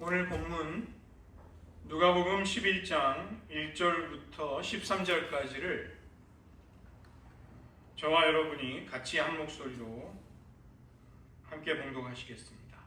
오늘 본문 누가복음 11장 1절부터 13절까지를 저와 여러분이 같이 한 목소리로 함께 봉독하시겠습니다.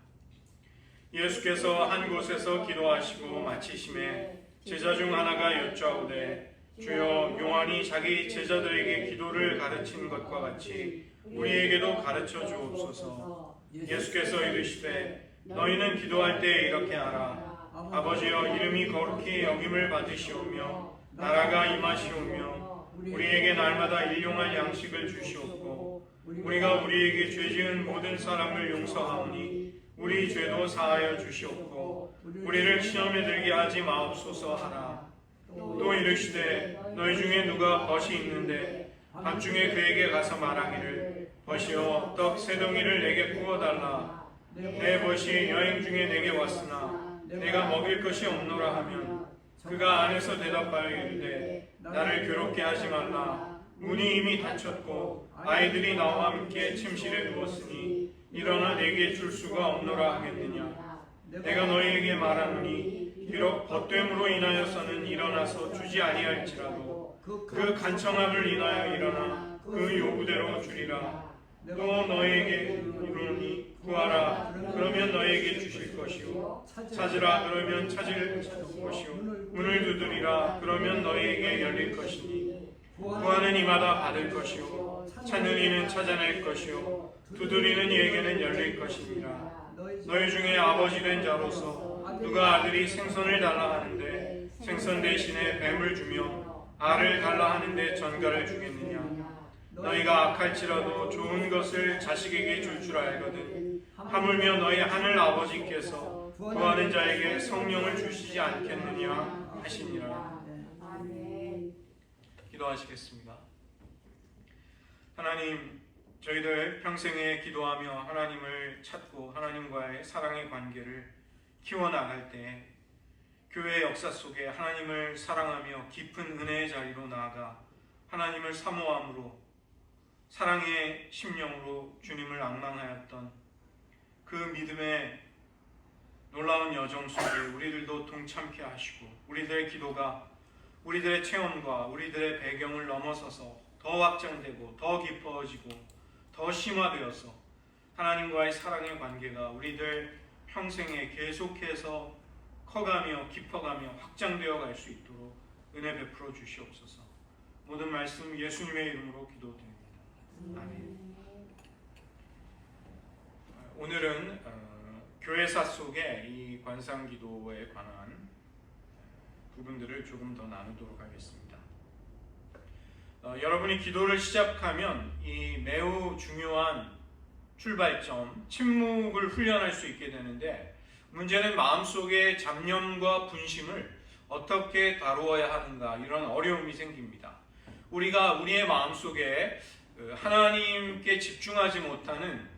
예수께서 한 곳에서 기도하시고 마치심에 제자 중 하나가 여쭈어오되 주여 요한이 자기 제자들에게 기도를 가르친 것과 같이 우리에게도 가르쳐 주옵소서. 예수께서 이르시되 너희는 기도할 때 이렇게 하라. 아버지여 이름이 거룩히 여김을 받으시오며 나라가 임하시오며 우리에게 날마다 일용할 양식을 주시옵고 우리가 우리에게 죄 지은 모든 사람을 용서하오니 우리 죄도 사하여 주시옵고 우리를 시험에 들게 하지 마옵소서 하라. 또 이르시되 너희 중에 누가 벗이 있는데 밤중에 그에게 가서 말하기를 벗이여 떡 세 덩이를 내게 구워달라. 내 벗이 여행 중에 내게 왔으나 내가 먹일 것이 없노라 하면 그가 안에서 대답하여 이르되 나를 괴롭게 하지 말라. 문이 이미 닫혔고 아이들이 나와 함께 침실에 누웠으니 일어나 내게 줄 수가 없노라 하겠느냐. 내가 너희에게 말하노니 비록 벗됨으로 인하여서는 일어나서 주지 아니할지라도 그 간청함을 인하여 일어나 그 요구대로 주리라. 또 너희에게 이르노니 구하라 그러면 너희에게 주실 것이요 찾으라 그러면 찾을 것이요 문을 두드리라 그러면 너희에게 열릴 것이니 구하는 이마다 받을 것이요 찾는 이는 찾아낼 것이요 두드리는 이에게는 열릴 것이니라. 너희 중에 아버지 된 자로서 누가 아들이 생선을 달라 하는데 생선 대신에 뱀을 주며 알을 달라 하는데 전갈을 주겠느냐. 너희가 악할지라도 좋은 것을 자식에게 줄 줄 알거든 하물며 너희 하늘 아버지께서 구하는 자에게 성령을 주시지 않겠느냐 하시니라. 기도하시겠습니다. 하나님, 저희들 평생에 기도하며 하나님을 찾고 하나님과의 사랑의 관계를 키워나갈 때 교회의 역사 속에 하나님을 사랑하며 깊은 은혜의 자리로 나아가 하나님을 사모함으로 사랑의 심령으로 주님을 앙망하였던 그 믿음의 놀라운 여정 속에 우리들도 동참케 하시고 우리들의 기도가 우리들의 체험과 우리들의 배경을 넘어서서 더 확장되고 더 깊어지고 더 심화되어서 하나님과의 사랑의 관계가 우리들 평생에 계속해서 커가며 깊어가며 확장되어 갈 수 있도록 은혜 베풀어 주시옵소서. 모든 말씀 예수님의 이름으로 기도드립니다. 아멘. 오늘은 교회사 속의 이 관상기도에 관한 부분들을 조금 더 나누도록 하겠습니다. 여러분이 기도를 시작하면 이 매우 중요한 출발점, 침묵을 훈련할 수 있게 되는데 문제는 마음속의 잡념과 분심을 어떻게 다루어야 하는가 이런 어려움이 생깁니다. 우리가 우리의 마음속에 하나님께 집중하지 못하는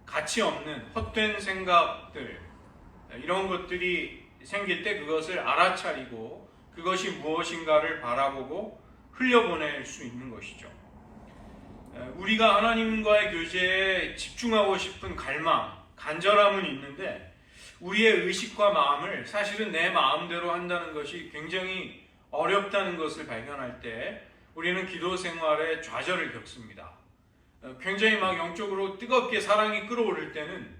가치 없는 헛된 생각들 이런 것들이 생길 때 그것을 알아차리고 그것이 무엇인가를 바라보고 흘려보낼 수 있는 것이죠. 우리가 하나님과의 교제에 집중하고 싶은 갈망, 간절함은 있는데 우리의 의식과 마음을 사실은 내 마음대로 한다는 것이 굉장히 어렵다는 것을 발견할 때 우리는 기도 생활에 좌절을 겪습니다. 굉장히 막 영적으로 뜨겁게 사랑이 끓어오를 때는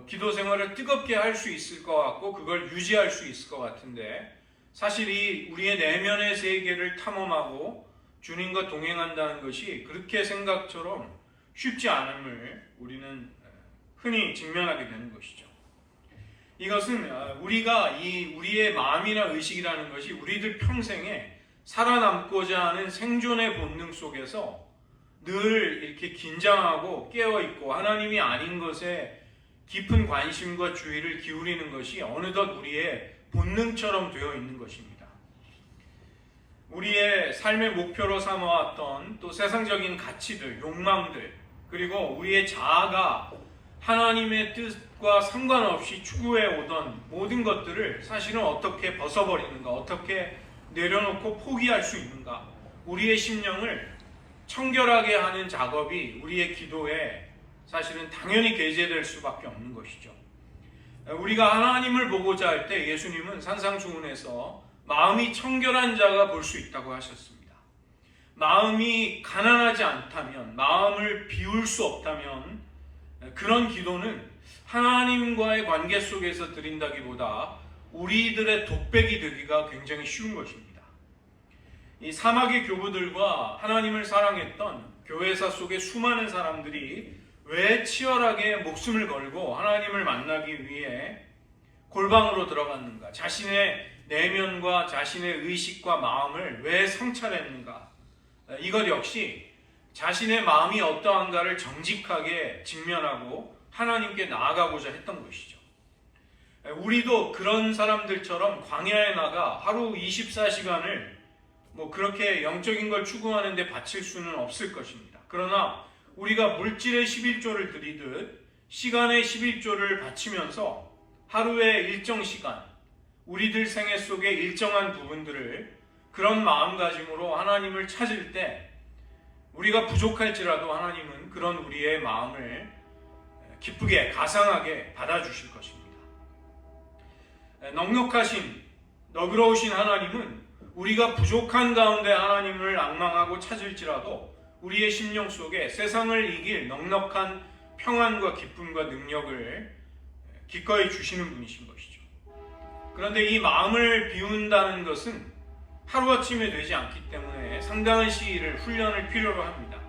기도 생활을 뜨겁게 할 수 있을 것 같고 그걸 유지할 수 있을 것 같은데 사실 이 우리의 내면의 세계를 탐험하고 주님과 동행한다는 것이 그렇게 생각처럼 쉽지 않음을 우리는 흔히 직면하게 되는 것이죠. 이것은 우리가 우리의 마음이나 의식이라는 것이 우리들 평생에 살아남고자 하는 생존의 본능 속에서 늘 이렇게 긴장하고 깨어있고 하나님이 아닌 것에 깊은 관심과 주의를 기울이는 것이 어느덧 우리의 본능처럼 되어 있는 것입니다. 우리의 삶의 목표로 삼아왔던 또 세상적인 가치들, 욕망들, 그리고 우리의 자아가 하나님의 뜻과 상관없이 추구해 오던 모든 것들을 사실은 어떻게 벗어버리는가, 어떻게 내려놓고 포기할 수 있는가, 우리의 심령을 청결하게 하는 작업이 우리의 기도에 사실은 당연히 게재될 수밖에 없는 것이죠. 우리가 하나님을 보고자 할 때 예수님은 산상수훈에서 마음이 청결한 자가 볼 수 있다고 하셨습니다. 마음이 가난하지 않다면, 마음을 비울 수 없다면 그런 기도는 하나님과의 관계 속에서 드린다기보다 우리들의 독백이 되기가 굉장히 쉬운 것입니다. 이 사막의 교부들과 하나님을 사랑했던 교회사 속의 수많은 사람들이 왜 치열하게 목숨을 걸고 하나님을 만나기 위해 골방으로 들어갔는가? 자신의 내면과 자신의 의식과 마음을 왜 성찰했는가? 이것 역시 자신의 마음이 어떠한가를 정직하게 직면하고 하나님께 나아가고자 했던 것이죠. 우리도 그런 사람들처럼 광야에 나가 하루 24시간을 그렇게 영적인 걸 추구하는 데 바칠 수는 없을 것입니다. 그러나 우리가 물질의 11조를 드리듯 시간의 11조를 바치면서 하루의 일정 시간, 우리들 생애 속의 일정한 부분들을 그런 마음가짐으로 하나님을 찾을 때 우리가 부족할지라도 하나님은 그런 우리의 마음을 기쁘게 가상하게 받아주실 것입니다. 넉넉하신 너그러우신 하나님은 우리가 부족한 가운데 하나님을 앙망하고 찾을지라도 우리의 심령 속에 세상을 이길 넉넉한 평안과 기쁨과 능력을 기꺼이 주시는 분이신 것이죠. 그런데 이 마음을 비운다는 것은 하루아침에 되지 않기 때문에 상당한 시일을 훈련을 필요로 합니다.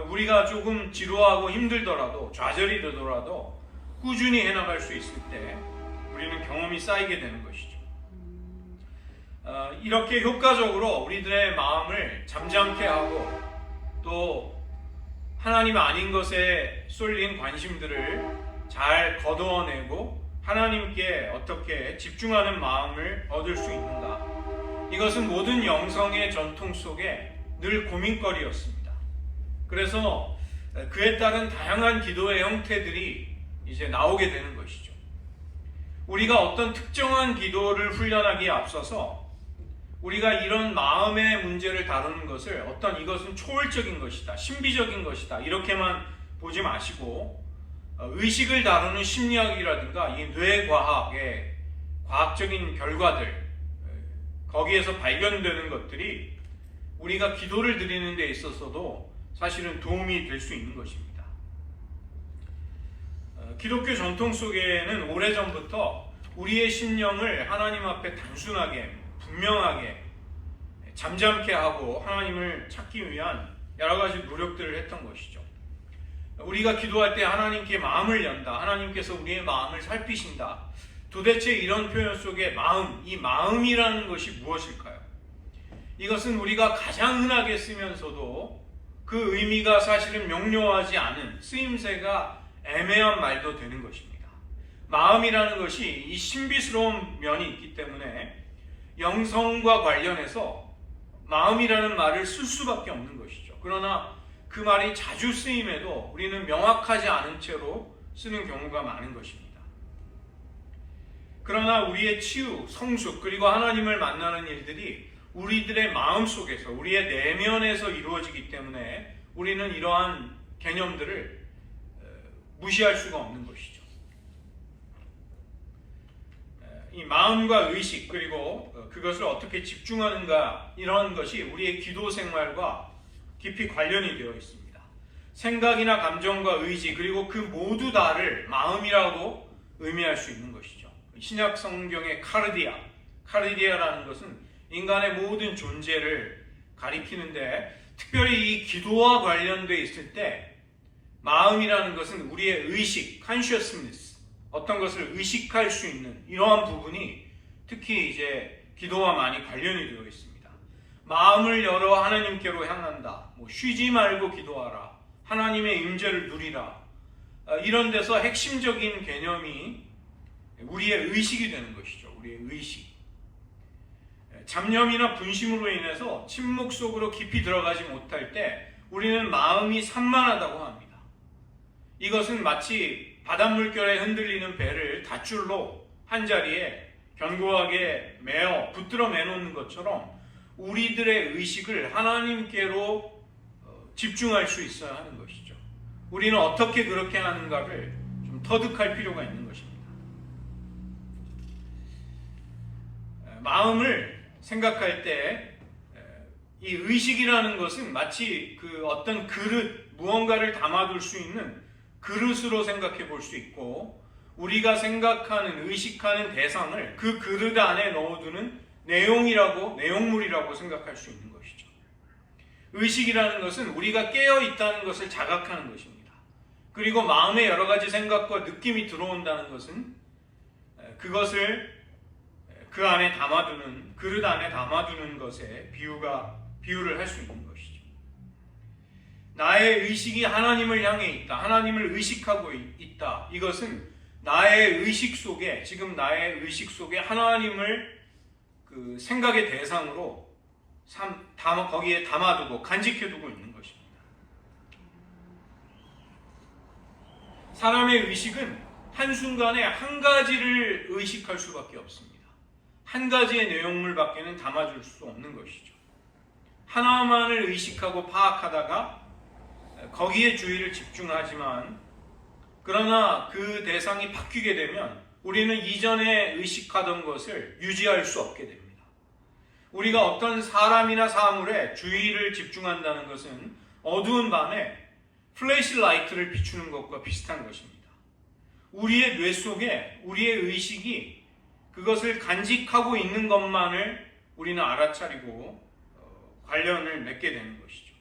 우리가 조금 지루하고 힘들더라도 좌절이 되더라도 꾸준히 해나갈 수 있을 때 우리는 경험이 쌓이게 되는 것이죠. 이렇게 효과적으로 우리들의 마음을 잠잠케 하고 또 하나님 아닌 것에 쏠린 관심들을 잘 거두어내고 하나님께 어떻게 집중하는 마음을 얻을 수 있는가? 이것은 모든 영성의 전통 속에 늘 고민거리였습니다. 그래서 그에 따른 다양한 기도의 형태들이 이제 나오게 되는 것이죠. 우리가 어떤 특정한 기도를 훈련하기에 앞서서 우리가 이런 마음의 문제를 다루는 것을 이것은 초월적인 것이다, 신비적인 것이다 이렇게만 보지 마시고 의식을 다루는 심리학이라든가 이 뇌과학의 과학적인 결과들 거기에서 발견되는 것들이 우리가 기도를 드리는 데 있어서도 사실은 도움이 될 수 있는 것입니다. 기독교 전통 속에는 오래전부터 우리의 심령을 하나님 앞에 단순하게 분명하게 잠잠케 하고 하나님을 찾기 위한 여러 가지 노력들을 했던 것이죠. 우리가 기도할 때 하나님께 마음을 연다. 하나님께서 우리의 마음을 살피신다. 도대체 이런 표현 속에 마음, 이 마음이라는 것이 무엇일까요? 이것은 우리가 가장 흔하게 쓰면서도 그 의미가 사실은 명료하지 않은 쓰임새가 애매한 말도 되는 것입니다. 마음이라는 것이 이 신비스러운 면이 있기 때문에 영성과 관련해서 마음이라는 말을 쓸 수밖에 없는 것이죠. 그러나 그 말이 자주 쓰임에도 우리는 명확하지 않은 채로 쓰는 경우가 많은 것입니다. 그러나 우리의 치유, 성숙, 그리고 하나님을 만나는 일들이 우리들의 마음 속에서, 우리의 내면에서 이루어지기 때문에 우리는 이러한 개념들을 무시할 수가 없는 것이죠. 이 마음과 의식 그리고 그것을 어떻게 집중하는가 이런 것이 우리의 기도 생활과 깊이 관련이 되어 있습니다. 생각이나 감정과 의지 그리고 그 모두 다를 마음이라고 의미할 수 있는 것이죠. 신약 성경의 카르디아라는 것은 인간의 모든 존재를 가리키는데 특별히 이 기도와 관련되어 있을 때 마음이라는 것은 우리의 의식, consciousness 어떤 것을 의식할 수 있는 이러한 부분이 특히 이제 기도와 많이 관련이 되어 있습니다. 마음을 열어 하나님께로 향한다. 쉬지 말고 기도하라. 하나님의 임재를 누리라. 이런 데서 핵심적인 개념이 우리의 의식이 되는 것이죠. 우리의 의식. 잡념이나 분심으로 인해서 침묵 속으로 깊이 들어가지 못할 때 우리는 마음이 산만하다고 합니다. 이것은 마치 바닷물결에 흔들리는 배를 닷줄로 한 자리에 견고하게 붙들어 매놓는 것처럼 우리들의 의식을 하나님께로 집중할 수 있어야 하는 것이죠. 우리는 어떻게 그렇게 하는가를 좀 터득할 필요가 있는 것입니다. 마음을 생각할 때 이 의식이라는 것은 마치 그 어떤 그릇, 무언가를 담아둘 수 있는 그릇으로 생각해 볼 수 있고, 우리가 생각하는, 의식하는 대상을 그 그릇 안에 넣어두는 내용물이라고 생각할 수 있는 것이죠. 의식이라는 것은 우리가 깨어 있다는 것을 자각하는 것입니다. 그리고 마음에 여러 가지 생각과 느낌이 들어온다는 것은 그것을 그 안에 담아두는, 그릇 안에 담아두는 것에 비유를 할 수 있는 것이죠. 나의 의식이 하나님을 향해 있다, 하나님을 의식하고 있다. 이것은 나의 의식 속에, 지금 나의 의식 속에 하나님을 그 생각의 대상으로 거기에 담아두고 간직해두고 있는 것입니다. 사람의 의식은 한순간에 한 가지를 의식할 수밖에 없습니다. 한 가지의 내용물밖에는 담아줄 수 없는 것이죠. 하나만을 의식하고 파악하다가 거기에 주의를 집중하지만, 그러나 그 대상이 바뀌게 되면 우리는 이전에 의식하던 것을 유지할 수 없게 됩니다. 우리가 어떤 사람이나 사물에 주의를 집중한다는 것은 어두운 밤에 플래시라이트를 비추는 것과 비슷한 것입니다. 우리의 뇌 속에 우리의 의식이 그것을 간직하고 있는 것만을 우리는 알아차리고 관련을 맺게 되는 것이죠.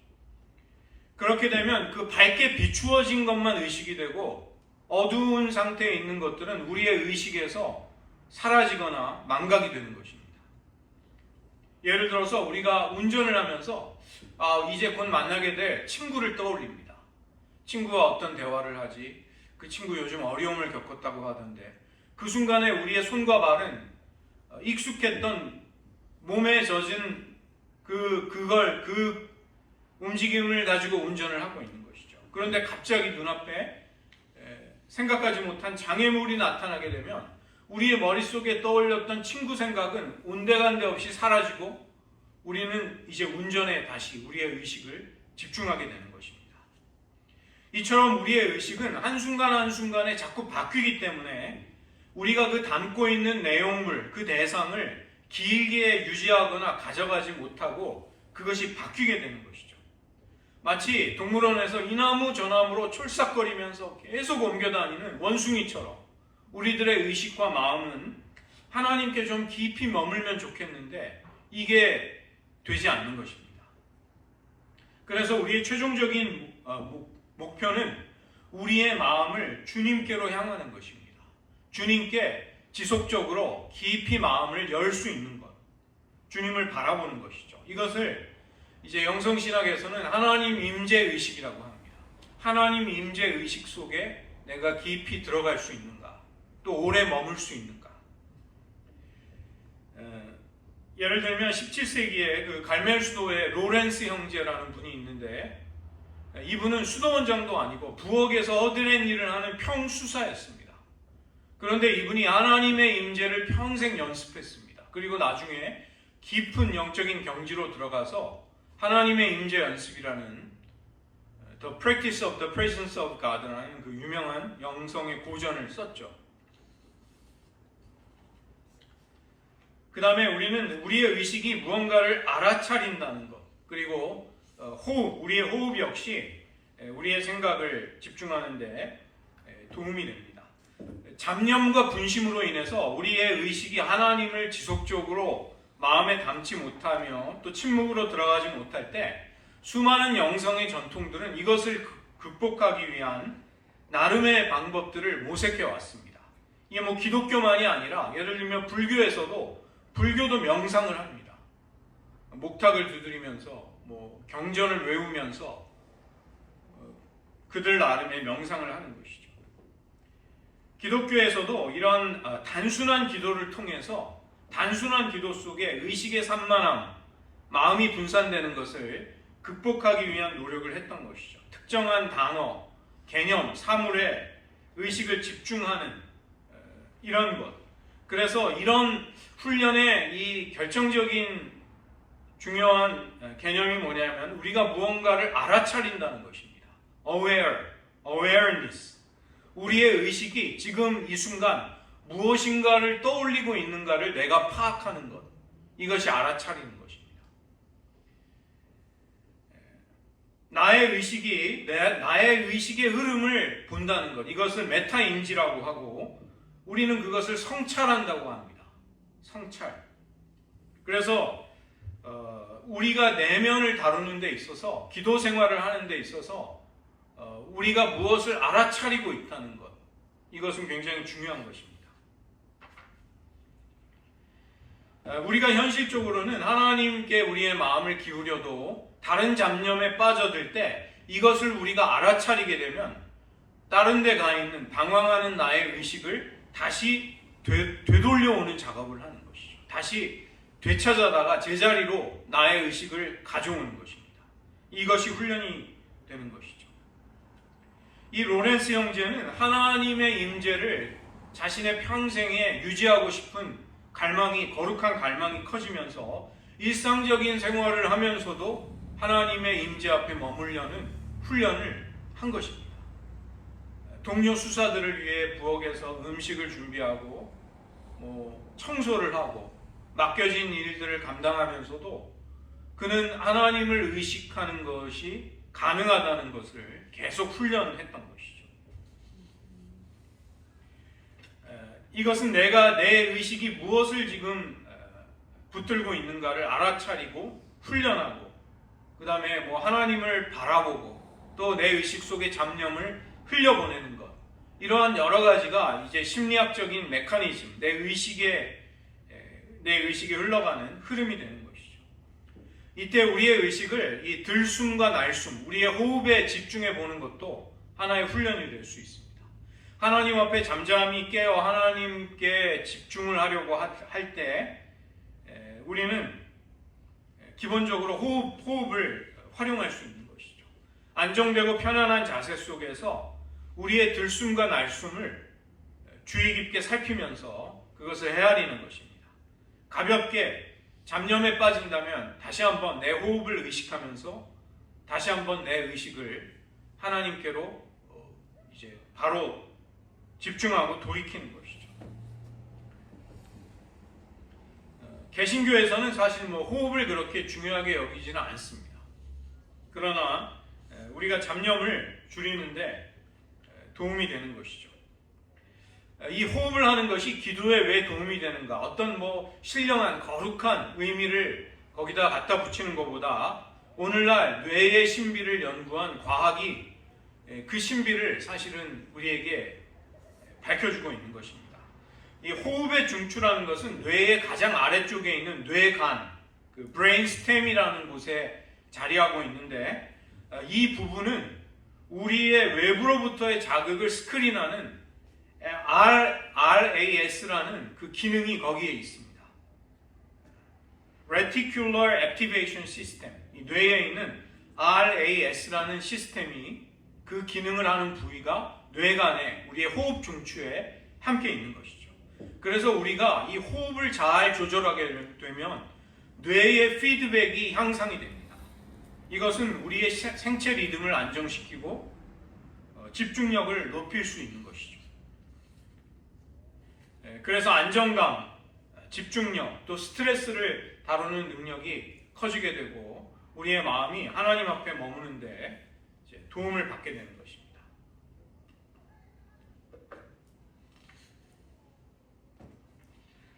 그렇게 되면 그 밝게 비추어진 것만 의식이 되고, 어두운 상태에 있는 것들은 우리의 의식에서 사라지거나 망각이 되는 것입니다. 예를 들어서 우리가 운전을 하면서 이제 곧 만나게 될 친구를 떠올립니다. 친구와 어떤 대화를 하지, 그 친구 요즘 어려움을 겪었다고 하던데, 그 순간에 우리의 손과 발은 익숙했던 몸에 젖은 그 움직임을 가지고 운전을 하고 있는 것이죠. 그런데 갑자기 눈앞에 생각하지 못한 장애물이 나타나게 되면 우리의 머릿속에 떠올렸던 친구 생각은 온데간데 없이 사라지고, 우리는 이제 운전에 다시 우리의 의식을 집중하게 되는 것입니다. 이처럼 우리의 의식은 한순간 한순간에 자꾸 바뀌기 때문에 우리가 그 담고 있는 내용물, 그 대상을 길게 유지하거나 가져가지 못하고 그것이 바뀌게 되는 것이죠. 마치 동물원에서 이 나무 저 나무로 촐싹거리면서 계속 옮겨다니는 원숭이처럼 우리들의 의식과 마음은 하나님께 좀 깊이 머물면 좋겠는데 이게 되지 않는 것입니다. 그래서 우리의 최종적인 목표는 우리의 마음을 주님께로 향하는 것입니다. 주님께 지속적으로 깊이 마음을 열 수 있는 것, 주님을 바라보는 것이죠. 이것을 이제 영성신학에서는 하나님 임재 의식이라고 합니다. 하나님 임재 의식 속에 내가 깊이 들어갈 수 있는가, 또 오래 머물 수 있는가. 예를 들면 17세기에 그 갈멜 수도에 로렌스 형제라는 분이 있는데, 이분은 수도원장도 아니고 부엌에서 얻어낸 일을 하는 평수사였습니다. 그런데 이분이 하나님의 임재를 평생 연습했습니다. 그리고 나중에 깊은 영적인 경지로 들어가서 하나님의 임재 연습이라는 The Practice of the Presence of God라는 그 유명한 영성의 고전을 썼죠. 그 다음에 우리는 우리의 의식이 무언가를 알아차린다는 것, 그리고 우리의 호흡 역시 우리의 생각을 집중하는 데 도움이 됩니다. 잡념과 분심으로 인해서 우리의 의식이 하나님을 지속적으로 마음에 담지 못하며 또 침묵으로 들어가지 못할 때 수많은 영성의 전통들은 이것을 극복하기 위한 나름의 방법들을 모색해 왔습니다. 이게 기독교만이 아니라 예를 들면 불교도 명상을 합니다. 목탁을 두드리면서 경전을 외우면서 그들 나름의 명상을 하는 것이죠. 기독교에서도 이런 단순한 기도를 통해서 단순한 기도 속에 의식의 산만함, 마음이 분산되는 것을 극복하기 위한 노력을 했던 것이죠. 특정한 단어, 개념, 사물에 의식을 집중하는 이런 것. 그래서 이런 훈련의 이 결정적인 중요한 개념이 뭐냐면 우리가 무언가를 알아차린다는 것입니다. awareness. 우리의 의식이 지금 이 순간 무엇인가를 떠올리고 있는가를 내가 파악하는 것. 이것이 알아차리는 것입니다. 나의 의식의 흐름을 본다는 것, 이것을 메타인지라고 하고 우리는 그것을 성찰한다고 합니다. 성찰. 그래서 우리가 내면을 다루는 데 있어서, 기도 생활을 하는 데 있어서 우리가 무엇을 알아차리고 있다는 것, 이것은 굉장히 중요한 것입니다. 우리가 현실적으로는 하나님께 우리의 마음을 기울여도 다른 잡념에 빠져들 때 이것을 우리가 알아차리게 되면 다른 데 가 있는 방황하는 나의 의식을 다시 되돌려오는 작업을 하는 것이죠. 다시 되찾아다가 제자리로 나의 의식을 가져오는 것입니다. 이것이 훈련이 되는 것이죠. 이 로렌스 형제는 하나님의 임재를 자신의 평생에 유지하고 싶은 거룩한 갈망이 커지면서 일상적인 생활을 하면서도 하나님의 임재 앞에 머물려는 훈련을 한 것입니다. 동료 수사들을 위해 부엌에서 음식을 준비하고 청소를 하고 맡겨진 일들을 감당하면서도 그는 하나님을 의식하는 것이 가능하다는 것을 계속 훈련했던 것이죠. 이것은 내가 내 의식이 무엇을 지금 붙들고 있는가를 알아차리고 훈련하고, 그 다음에 하나님을 바라보고 또 내 의식 속의 잡념을 흘려보내는 것, 이러한 여러 가지가 이제 심리학적인 메커니즘, 내 의식에 흘러가는 흐름이 되는 것이죠. 이때 우리의 의식을 이 들숨과 날숨, 우리의 호흡에 집중해 보는 것도 하나의 훈련이 될 수 있습니다. 하나님 앞에 잠잠히 깨어 하나님께 집중을 하려고 할 때 우리는 기본적으로 호흡을 활용할 수 있는 것이죠. 안정되고 편안한 자세 속에서 우리의 들숨과 날숨을 주의 깊게 살피면서 그것을 헤아리는 것입니다. 가볍게 잡념에 빠진다면 다시 한번 내 호흡을 의식하면서 다시 한번 내 의식을 하나님께로 이제 바로 집중하고 돌이키는 것이죠. 개신교에서는 사실 호흡을 그렇게 중요하게 여기지는 않습니다. 그러나 우리가 잡념을 줄이는데 도움이 되는 것이죠. 이 호흡을 하는 것이 기도에 왜 도움이 되는가? 어떤 신령한 거룩한 의미를 거기다 갖다 붙이는 것보다 오늘날 뇌의 신비를 연구한 과학이 그 신비를 사실은 우리에게 밝혀주고 있는 것입니다. 이 호흡의 중추라는 것은 뇌의 가장 아래쪽에 있는 뇌간, 그 브레인스템이라는 곳에 자리하고 있는데, 이 부분은 우리의 외부로부터의 자극을 스크린하는 RAS라는 그 기능이 거기에 있습니다. Reticular Activation System, 이 뇌에 있는 RAS라는 시스템이 그 기능을 하는 부위가 뇌간에, 우리의 호흡 중추에 함께 있는 것이죠. 그래서 우리가 이 호흡을 잘 조절하게 되면 뇌의 피드백이 향상이 됩니다. 이것은 우리의 생체 리듬을 안정시키고 집중력을 높일 수 있는 것이죠. 그래서 안정감, 집중력, 또 스트레스를 다루는 능력이 커지게 되고 우리의 마음이 하나님 앞에 머무는데 도움을 받게 되는 것입니다.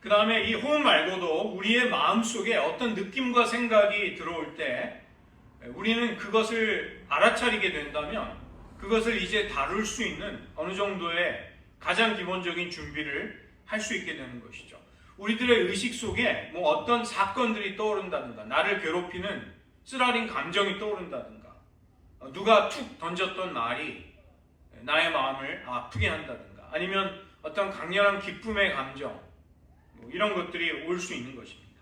그 다음에 이 호흡 말고도 우리의 마음속에 어떤 느낌과 생각이 들어올 때 우리는 그것을 알아차리게 된다면 그것을 이제 다룰 수 있는 어느 정도의 가장 기본적인 준비를 할 수 있게 되는 것이죠. 우리들의 의식 속에 어떤 사건들이 떠오른다든가, 나를 괴롭히는 쓰라린 감정이 떠오른다든가, 누가 툭 던졌던 말이 나의 마음을 아프게 한다든가, 아니면 어떤 강렬한 기쁨의 감정, 이런 것들이 올 수 있는 것입니다.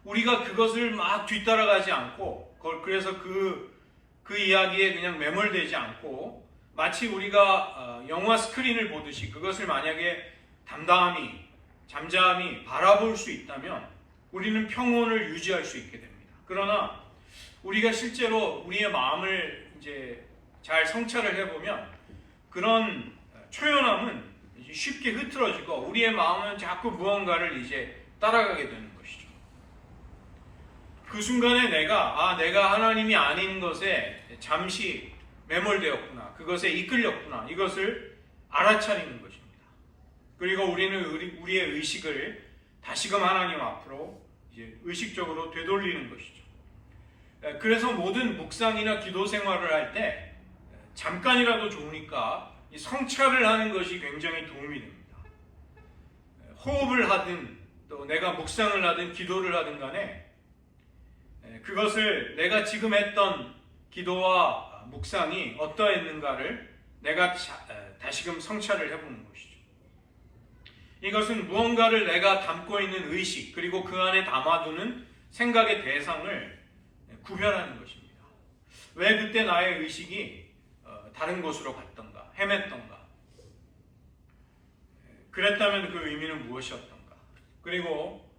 우리가 그것을 막 뒤따라가지 않고, 그래서 그 이야기에 그냥 매몰되지 않고, 마치 우리가 영화 스크린을 보듯이 그것을 만약에 담담히, 잠잠히 바라볼 수 있다면 우리는 평온을 유지할 수 있게 됩니다. 그러나 우리가 실제로 우리의 마음을 이제 잘 성찰을 해보면 그런 초연함은 쉽게 흐트러지고 우리의 마음은 자꾸 무언가를 이제 따라가게 되는 것이죠. 그 순간에 내가 하나님이 아닌 것에 잠시 매몰되었구나, 그것에 이끌렸구나, 이것을 알아차리는 것입니다. 그리고 우리는 우리의 의식을 다시금 하나님 앞으로 이제 의식적으로 되돌리는 것이죠. 그래서 모든 묵상이나 기도 생활을 할 때 잠깐이라도 좋으니까 이 성찰을 하는 것이 굉장히 도움이 됩니다. 호흡을 하든 또 내가 묵상을 하든 기도를 하든 간에 그것을 내가 지금 했던 기도와 묵상이 어떠했는가를 내가 다시금 성찰을 해보는 것이죠. 이것은 무언가를 내가 담고 있는 의식, 그리고 그 안에 담아두는 생각의 대상을 구별하는 것입니다. 왜 그때 나의 의식이 다른 곳으로 갔던가, 헤맸던가, 그랬다면 그 의미는 무엇이었던가, 그리고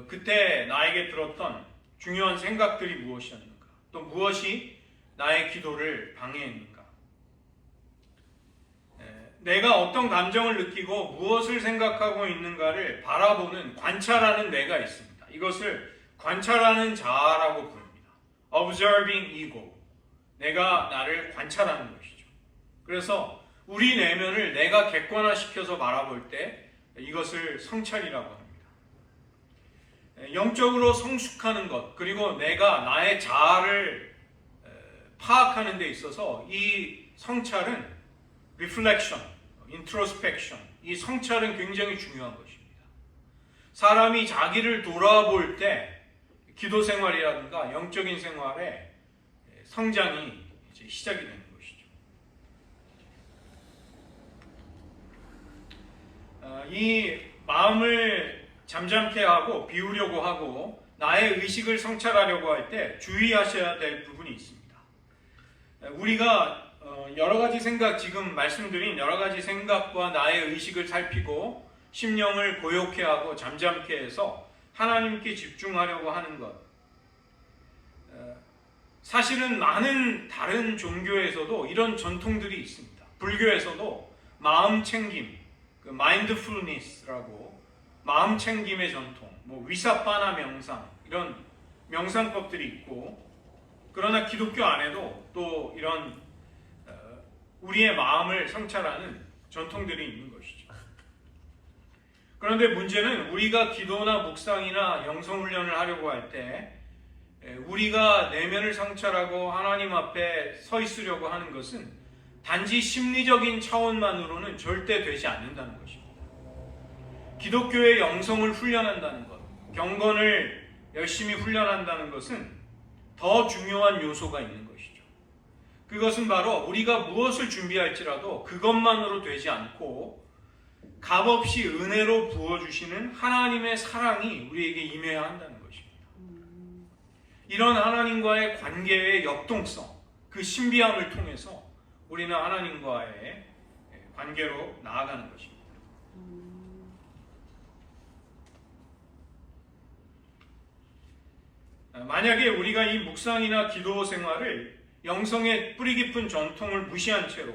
그때 나에게 들었던 중요한 생각들이 무엇이었는가, 또 무엇이 나의 기도를 방해했는가. 내가 어떤 감정을 느끼고 무엇을 생각하고 있는가를 바라보는, 관찰하는 내가 있습니다. 이것을 관찰하는 자라고 부릅니다. Observing ego. 내가 나를 관찰하는 것이죠. 그래서 우리 내면을 내가 객관화시켜서 바라볼 때 이것을 성찰이라고 합니다. 영적으로 성숙하는 것, 그리고 내가 나의 자아를 파악하는 데 있어서 이 성찰은 reflection, introspection, 이 성찰은 굉장히 중요한 것입니다. 사람이 자기를 돌아볼 때 기도 생활이라든가 영적인 생활에 성장이 이제 시작이 되는 것이죠. 이 마음을 잠잠케 하고 비우려고 하고 나의 의식을 성찰하려고 할 때 주의하셔야 될 부분이 있습니다. 우리가 여러 가지 생각, 지금 말씀드린 여러 가지 생각과 나의 의식을 살피고 심령을 고요케 하고 잠잠케 해서 하나님께 집중하려고 하는 것, 사실은 많은 다른 종교에서도 이런 전통들이 있습니다. 불교에서도 마음 챙김, 그 마인드풀니스라고 마음 챙김의 전통, 위사파나 명상, 이런 명상법들이 있고, 그러나 기독교 안에도 또 이런 우리의 마음을 성찰하는 전통들이 있는 것이죠. 그런데 문제는 우리가 기도나 묵상이나 영성훈련을 하려고 할 때 우리가 내면을 성찰하고 하나님 앞에 서 있으려고 하는 것은 단지 심리적인 차원만으로는 절대 되지 않는다는 것입니다. 기독교의 영성을 훈련한다는 것, 경건을 열심히 훈련한다는 것은 더 중요한 요소가 있는 것이죠. 그것은 바로 우리가 무엇을 준비할지라도 그것만으로 되지 않고 값없이 은혜로 부어주시는 하나님의 사랑이 우리에게 임해야 한다는 것입니다. 이런 하나님과의 관계의 역동성, 그 신비함을 통해서 우리는 하나님과의 관계로 나아가는 것입니다. 만약에 우리가 이 묵상이나 기도 생활을 영성의 뿌리 깊은 전통을 무시한 채로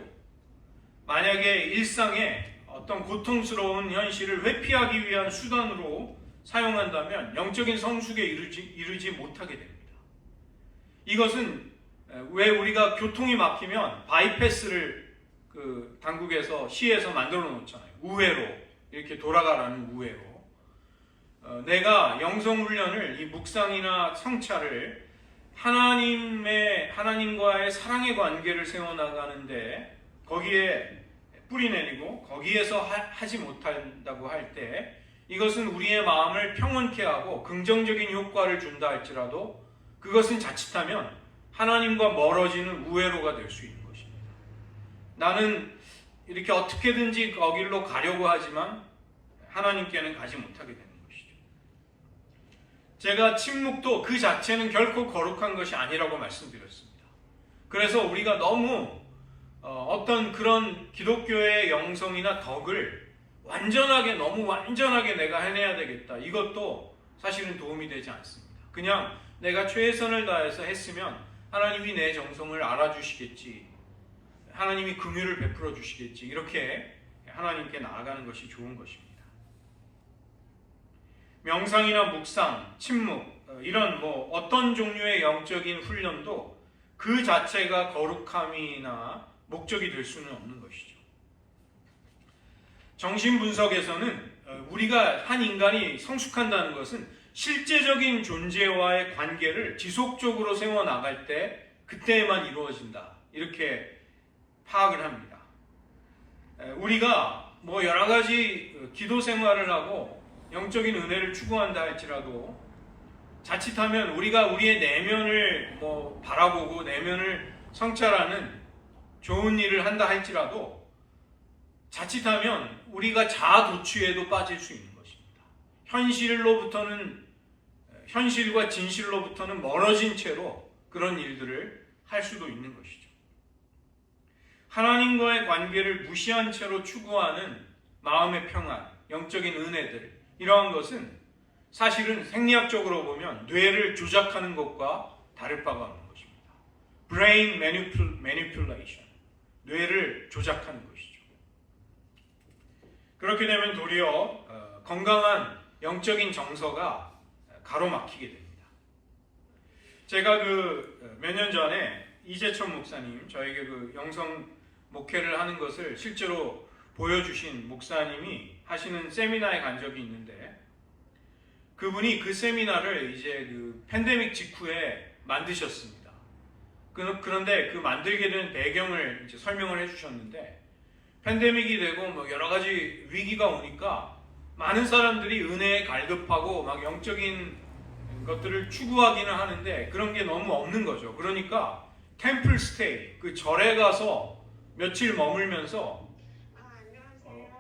만약에 일상에 어떤 고통스러운 현실을 회피하기 위한 수단으로 사용한다면 영적인 성숙에 이르지 못하게 됩니다. 이것은 왜 우리가 교통이 막히면 바이패스를 당국에서 시에서 만들어 놓잖아요. 우회로, 이렇게 돌아가라는 우회로. 내가 영성훈련을, 이 묵상이나 성찰을 하나님과의 사랑의 관계를 세워나가는데 거기에 뿌리 내리고 거기에서 하지 못한다고 할 때 이것은 우리의 마음을 평온케 하고 긍정적인 효과를 준다 할지라도 그것은 자칫하면 하나님과 멀어지는 우회로가 될 수 있는 것입니다. 나는 이렇게 어떻게든지 거길로 가려고 하지만 하나님께는 가지 못하게 되는 것이죠. 제가 침묵도 그 자체는 결코 거룩한 것이 아니라고 말씀드렸습니다. 그래서 우리가 너무 어떤 그런 기독교의 영성이나 덕을 너무 완전하게 내가 해내야 되겠다, 이것도 사실은 도움이 되지 않습니다. 그냥 내가 최선을 다해서 했으면 하나님이 내 정성을 알아주시겠지, 하나님이 긍휼을 베풀어 주시겠지, 이렇게 하나님께 나아가는 것이 좋은 것입니다. 명상이나 묵상, 침묵, 이런 어떤 종류의 영적인 훈련도 그 자체가 거룩함이나 목적이 될 수는 없는 것이죠. 정신분석에서는 우리가 한 인간이 성숙한다는 것은 실제적인 존재와의 관계를 지속적으로 세워나갈 때 그때에만 이루어진다. 이렇게 파악을 합니다. 우리가 여러 가지 기도 생활을 하고 영적인 은혜를 추구한다 할지라도 자칫하면 우리가 우리의 내면을 바라보고 내면을 성찰하는 좋은 일을 한다 할지라도 자칫하면 우리가 자아 도취에도 빠질 수 있는 것입니다. 현실과 진실로부터는 멀어진 채로 그런 일들을 할 수도 있는 것이죠. 하나님과의 관계를 무시한 채로 추구하는 마음의 평안, 영적인 은혜들, 이러한 것은 사실은 생리학적으로 보면 뇌를 조작하는 것과 다를 바가 없는 것입니다. Brain manipulation, 뇌를 조작하는 것이죠. 그렇게 되면 도리어 건강한 영적인 정서가 가로막히게 됩니다. 제가 몇 년 전에 이재천 목사님, 저에게 영성 목회를 하는 것을 실제로 보여주신 목사님이 하시는 세미나에 간 적이 있는데, 그분이 그 세미나를 이제 팬데믹 직후에 만드셨습니다. 그런데 그 만들게 된 배경을 이제 설명을 해주셨는데, 팬데믹이 되고 여러 가지 위기가 오니까 많은 사람들이 은혜에 갈급하고 막 영적인 것들을 추구하기는 하는데 그런 게 너무 없는 거죠. 그러니까 템플 스테이, 그 절에 가서 며칠 머물면서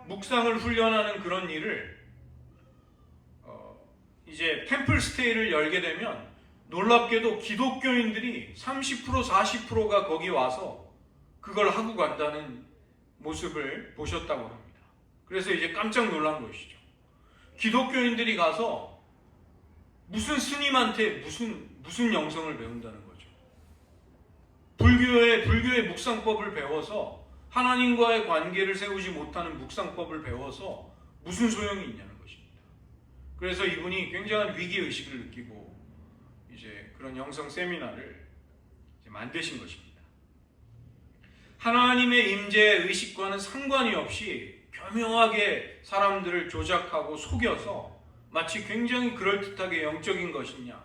묵상을 훈련하는 그런 일을 이제 템플 스테이를 열게 되면 놀랍게도 기독교인들이 30% 40%가 거기 와서 그걸 하고 간다는 모습을 보셨다고 합니다. 그래서 이제 깜짝 놀란 것이죠. 기독교인들이 가서 무슨 스님한테 무슨 영성을 배운다는 거죠. 불교의 묵상법을 배워서 하나님과의 관계를 세우지 못하는 묵상법을 배워서 무슨 소용이 있냐는 것입니다. 그래서 이분이 굉장한 위기의식을 느끼고 이제 그런 영성 세미나를 이제 만드신 것입니다. 하나님의 임재 의식과는 상관이 없이 교묘하게 사람들을 조작하고 속여서 마치 굉장히 그럴듯하게 영적인 것이냐,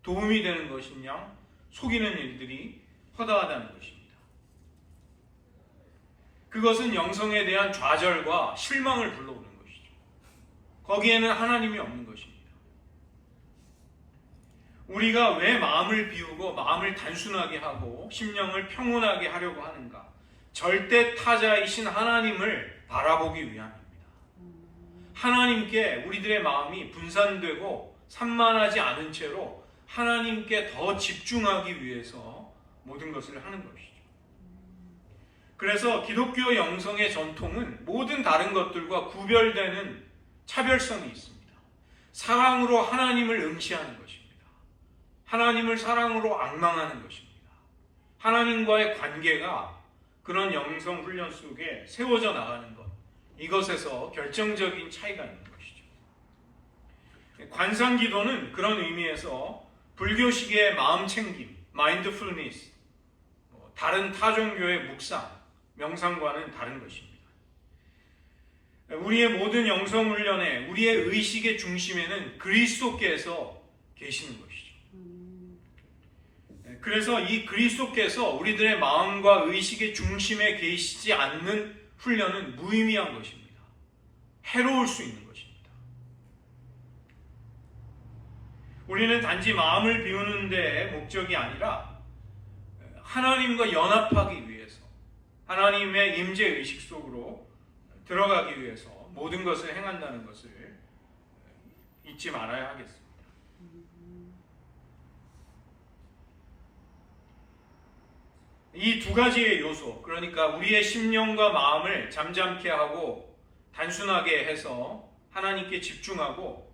도움이 되는 것이냐 속이는 일들이 허다하다는 것입니다. 그것은 영성에 대한 좌절과 실망을 불러오는 것이죠. 거기에는 하나님이 없는 것입니다. 우리가 왜 마음을 비우고 마음을 단순하게 하고 심령을 평온하게 하려고 하는가? 절대 타자이신 하나님을 바라보기 위함입니다. 하나님께 우리들의 마음이 분산되고 산만하지 않은 채로 하나님께 더 집중하기 위해서 모든 것을 하는 것이죠. 그래서 기독교 영성의 전통은 모든 다른 것들과 구별되는 차별성이 있습니다. 사랑으로 하나님을 응시하는 것입니다. 하나님을 사랑으로 앙망하는 것입니다. 하나님과의 관계가 그런 영성 훈련 속에 세워져 나가는 것, 이것에서 결정적인 차이가 있는 것이죠. 관상 기도는 그런 의미에서 불교식의 마음 챙김, 마인드풀니스, 다른 타종교의 묵상, 명상과는 다른 것입니다. 우리의 모든 영성 훈련에 우리의 의식의 중심에는 그리스도께서 계시는 것이죠. 그래서 이 그리스도께서 우리들의 마음과 의식의 중심에 계시지 않는 훈련은 무의미한 것입니다. 해로울 수 있는 것입니다. 우리는 단지 마음을 비우는 데 목적이 아니라 하나님과 연합하기 위해서, 하나님의 임재 의식 속으로 들어가기 위해서 모든 것을 행한다는 것을 잊지 말아야 하겠습니다. 이 두 가지의 요소, 그러니까 우리의 심령과 마음을 잠잠케 하고 단순하게 해서 하나님께 집중하고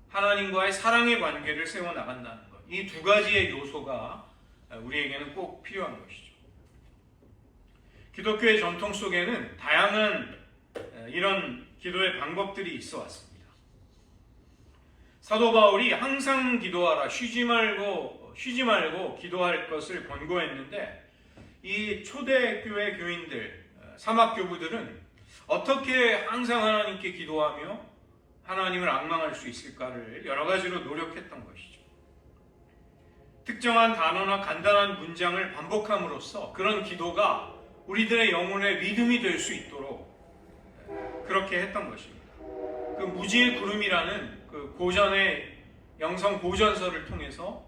하나님과의 사랑의 관계를 세워나간다는 것, 이 두 가지의 요소가 우리에게는 꼭 필요한 것이죠. 기독교의 전통 속에는 다양한 이런 기도의 방법들이 있어 왔습니다. 사도 바울이 항상 기도하라, 쉬지 말고 기도할 것을 권고했는데, 이 초대교회 교인들, 사막교부들은 어떻게 항상 하나님께 기도하며 하나님을 앙망할 수 있을까를 여러 가지로 노력했던 것이죠. 특정한 단어나 간단한 문장을 반복함으로써 그런 기도가 우리들의 영혼의 리듬이 될 수 있도록 그렇게 했던 것입니다. 그 무지의 구름이라는 그 고전의 영성 고전서를 통해서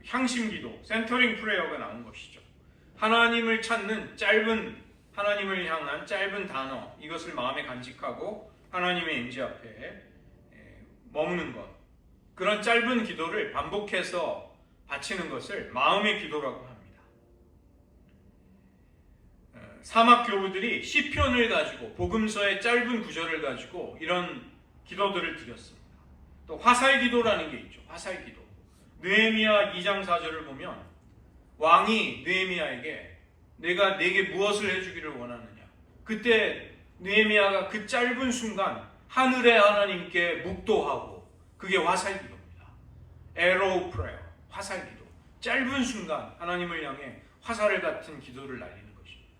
향심기도, 센터링 프레이어가 나온 것이죠. 하나님을 찾는 하나님을 향한 짧은 단어, 이것을 마음에 간직하고 하나님의 임재 앞에 머무는 것, 그런 짧은 기도를 반복해서 바치는 것을 마음의 기도라고 합니다. 사막교부들이 시편을 가지고, 복음서의 짧은 구절을 가지고 이런 기도들을 드렸습니다. 또 화살기도라는 게 있죠. 화살기도. 느헤미야 2장 4절을 보면 왕이 느헤미야에게 내가 내게 무엇을 해주기를 원하느냐. 그때 느헤미야가 그 짧은 순간 하늘의 하나님께 묵도하고, 그게 화살기도입니다. Arrow prayer, 화살기도. 짧은 순간 하나님을 향해 화살 같은 기도를 날리는 것입니다.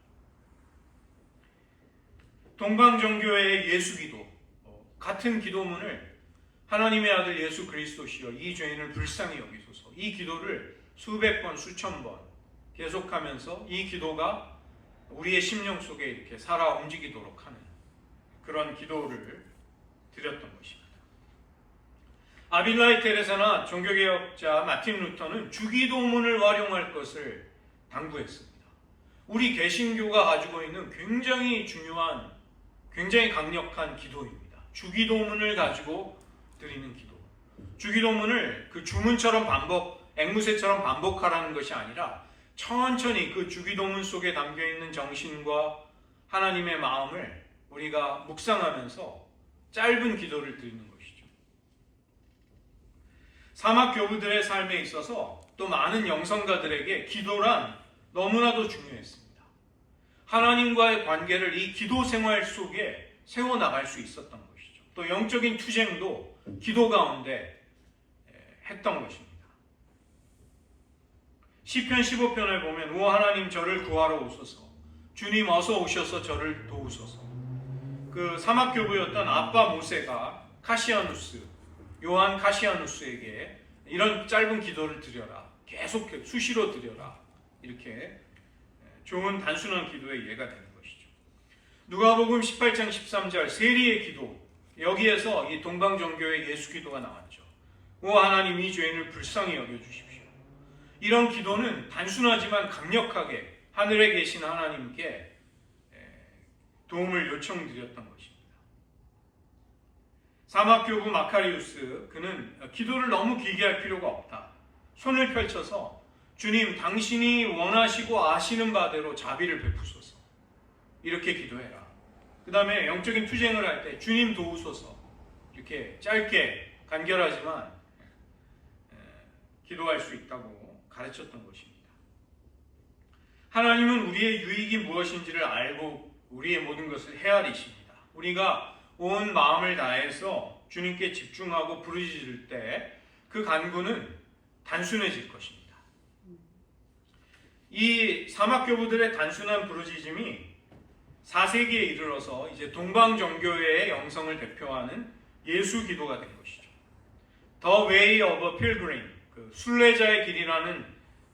동방정교회의 예수기도, 같은 기도문을 하나님의 아들 예수 그리스도시여 이 죄인을 불쌍히 여기소서, 이 기도를 수백 번, 수천 번 계속하면서 이 기도가 우리의 심령 속에 이렇게 살아 움직이도록 하는 그런 기도를 드렸던 것입니다. 아빌라이 테레사나 종교개혁자 마틴 루터는 주기도문을 활용할 것을 당부했습니다. 우리 개신교가 가지고 있는 굉장히 중요한, 굉장히 강력한 기도입니다. 주기도문을 가지고 드리는 기도. 주기도문을 그 주문처럼 앵무새처럼 반복하라는 것이 아니라 천천히 그 주기도문 속에 담겨있는 정신과 하나님의 마음을 우리가 묵상하면서 짧은 기도를 드리는 것이죠. 사막교부들의 삶에 있어서 또 많은 영성가들에게 기도란 너무나도 중요했습니다. 하나님과의 관계를 이 기도 생활 속에 세워나갈 수 있었던 것이죠. 또 영적인 투쟁도 기도 가운데 했던 것입니다. 시편 15편을 보면 오 하나님 저를 구하러 오소서, 주님 어서 오셔서 저를 도우소서. 그 사막교부였던 아빠 모세가 요한 카시아누스에게 이런 짧은 기도를 드려라, 계속 수시로 드려라, 이렇게 좋은 단순한 기도의 예가 되는 것이죠. 누가복음 18장 13절 세리의 기도, 여기에서 이 동방정교의 예수 기도가 나왔죠. 오 하나님 이 죄인을 불쌍히 여겨주십시오. 이런 기도는 단순하지만 강력하게 하늘에 계신 하나님께 도움을 요청드렸던 것입니다. 사막교부 마카리우스, 그는 기도를 너무 길게 할 필요가 없다. 손을 펼쳐서 주님 당신이 원하시고 아시는 바대로 자비를 베푸소서, 이렇게 기도해라. 그 다음에 영적인 투쟁을 할 때 주님 도우소서, 이렇게 짧게 간결하지만 기도할 수 있다고 가르쳤던 것입니다. 하나님은 우리의 유익이 무엇인지를 알고 우리의 모든 것을 헤아리십니다. 우리가 온 마음을 다해서 주님께 집중하고 부르짖을 때 그 간구는 단순해질 것입니다. 이 사막교부들의 단순한 부르짖음이 4세기에 이르러서 이제 동방정교회의 영성을 대표하는 예수 기도가 된 것이죠. The Way of a Pilgrim, 그 순례자의 길이라는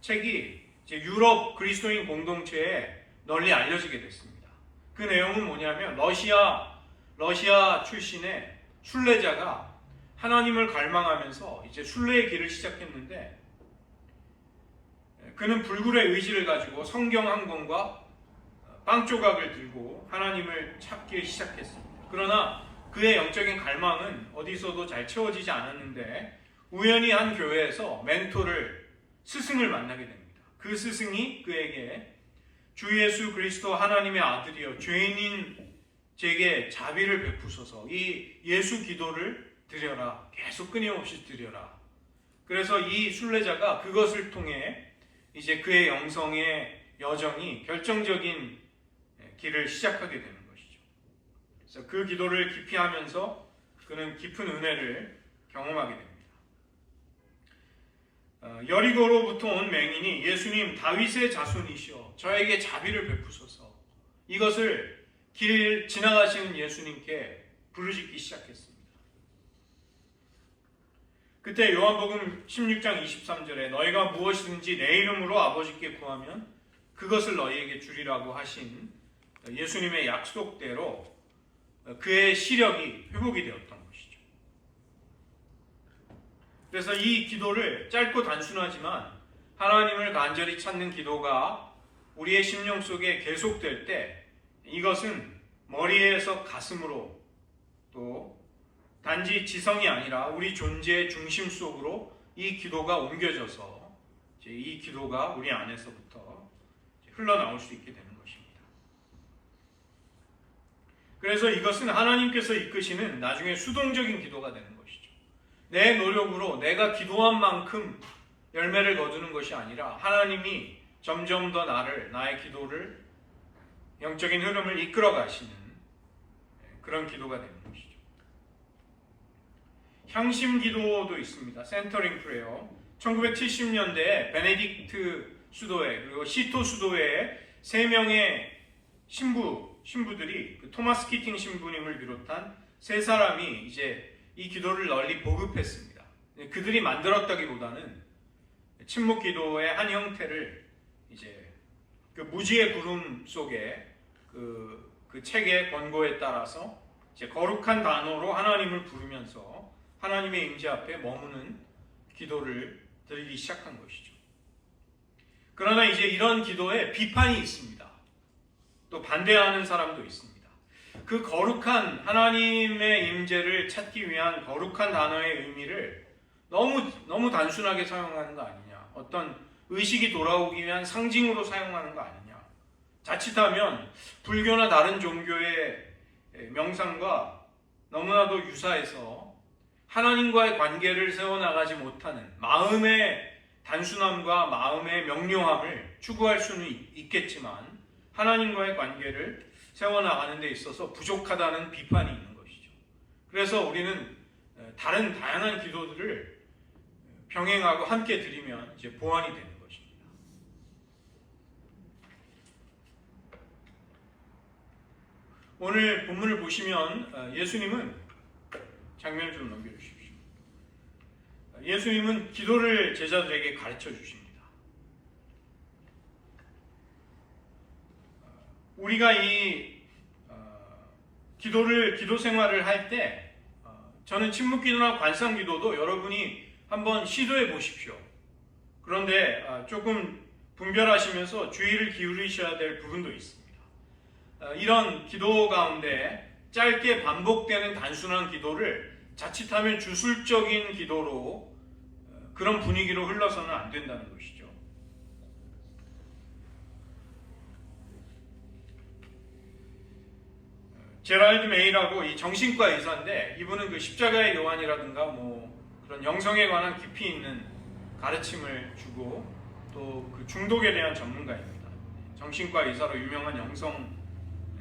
책이 이제 유럽 그리스도인 공동체에 널리 알려지게 됐습니다. 그 내용은 뭐냐면 러시아 출신의 순례자가 하나님을 갈망하면서 이제 순례의 길을 시작했는데, 그는 불굴의 의지를 가지고 성경 한 권과 빵 조각을 들고 하나님을 찾기 시작했습니다. 그러나 그의 영적인 갈망은 어디서도 잘 채워지지 않았는데 우연히 한 교회에서 스승을 만나게 됩니다. 그 스승이 그에게 주 예수 그리스도 하나님의 아들이여 죄인인 제게 자비를 베푸소서, 이 예수 기도를 드려라, 계속 끊임없이 드려라. 그래서 이 순례자가 그것을 통해 이제 그의 영성의 여정이 결정적인 길을 시작하게 되는 것이죠. 그래서 그 기도를 깊이 하면서 그는 깊은 은혜를 경험하게 됩니다. 여리고로부터 온 맹인이 예수님 다윗의 자손이시여 저에게 자비를 베푸소서 이것을 길 지나가시는 예수님께 부르짖기 시작했습니다. 그때 요한복음 16장 23절에 너희가 무엇이든지 내 이름으로 아버지께 구하면 그것을 너희에게 주리라고 하신 예수님의 약속대로 그의 시력이 회복이 되었던 것이죠. 그래서 이 기도를 짧고 단순하지만 하나님을 간절히 찾는 기도가 우리의 심령 속에 계속될 때 이것은 머리에서 가슴으로 또 단지 지성이 아니라 우리 존재의 중심 속으로 이 기도가 옮겨져서 이 기도가 우리 안에서부터 흘러나올 수 있게 되는 것입니다. 그래서 이것은 하나님께서 이끄시는 나중에 수동적인 기도가 되는 것이죠. 내 노력으로 내가 기도한 만큼 열매를 거두는 것이 아니라 하나님이 점점 더 나의 기도를 영적인 흐름을 이끌어 가시는 그런 기도가 되는 것이죠. 향심 기도도 있습니다. 센터링 프레어. 1970년대에 베네딕트 수도회 그리고 시토 수도회의 3명의 신부들이 토마스 키팅 신부님을 비롯한 3사람이 이제 이 기도를 널리 보급했습니다. 그들이 만들었다기보다는 침묵 기도의 한 형태를 이제 그 무지의 구름 속에 그 책의 권고에 따라서 이제 거룩한 단어로 하나님을 부르면서 하나님의 임재 앞에 머무는 기도를 드리기 시작한 것이죠. 그러나 이제 이런 기도에 비판이 있습니다. 또 반대하는 사람도 있습니다. 그 거룩한 하나님의 임재를 찾기 위한 거룩한 단어의 의미를 너무 단순하게 사용하는 거 아니냐. 어떤 의식이 돌아오기 위한 상징으로 사용하는 거 아니냐. 자칫하면 불교나 다른 종교의 명상과 너무나도 유사해서 하나님과의 관계를 세워나가지 못하는 마음의 단순함과 마음의 명료함을 추구할 수는 있겠지만 하나님과의 관계를 세워나가는 데 있어서 부족하다는 비판이 있는 것이죠. 그래서 우리는 다른 다양한 기도들을 병행하고 함께 드리면 이제 보완이 되는 것입니다. 오늘 본문을 보시면 예수님은 장면을 좀 넘겨주십시오. 예수님은 기도를 제자들에게 가르쳐 주십니다. 우리가 이 기도 생활을 할 때 저는 침묵기도나 관상기도도 여러분이 한번 시도해 보십시오. 그런데 조금 분별하시면서 주의를 기울이셔야 될 부분도 있습니다. 이런 기도 가운데 짧게 반복되는 단순한 기도를 자칫하면 주술적인 기도로 그런 분위기로 흘러서는 안 된다는 것이죠. 제랄드 메이라고 이 정신과 의사인데 이분은 그 십자가의 요한이라든가 그런 영성에 관한 깊이 있는 가르침을 주고 또 그 중독에 대한 전문가입니다. 정신과 의사로 유명한 영성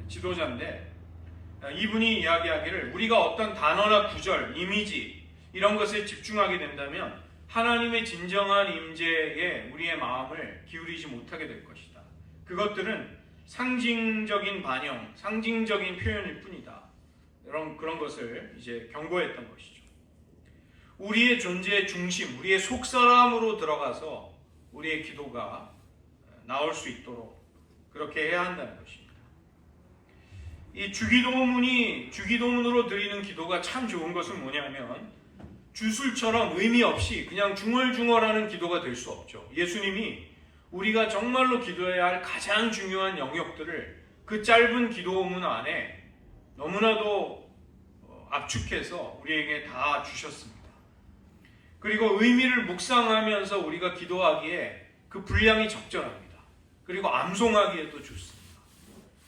지도자인데 이분이 이야기하기를 우리가 어떤 단어나 구절, 이미지 이런 것에 집중하게 된다면 하나님의 진정한 임재에 우리의 마음을 기울이지 못하게 될 것이다. 그것들은 상징적인 반영, 상징적인 표현일 뿐이다. 그런 것을 이제 경고했던 것이죠. 우리의 존재의 중심, 우리의 속사람으로 들어가서 우리의 기도가 나올 수 있도록 그렇게 해야 한다는 것입니다. 이 주기도문으로 드리는 기도가 참 좋은 것은 뭐냐면 주술처럼 의미 없이 그냥 중얼중얼하는 기도가 될 수 없죠. 예수님이 우리가 정말로 기도해야 할 가장 중요한 영역들을 그 짧은 기도문 안에 너무나도 압축해서 우리에게 다 주셨습니다. 그리고 의미를 묵상하면서 우리가 기도하기에 그 분량이 적절합니다. 그리고 암송하기에 또 좋습니다.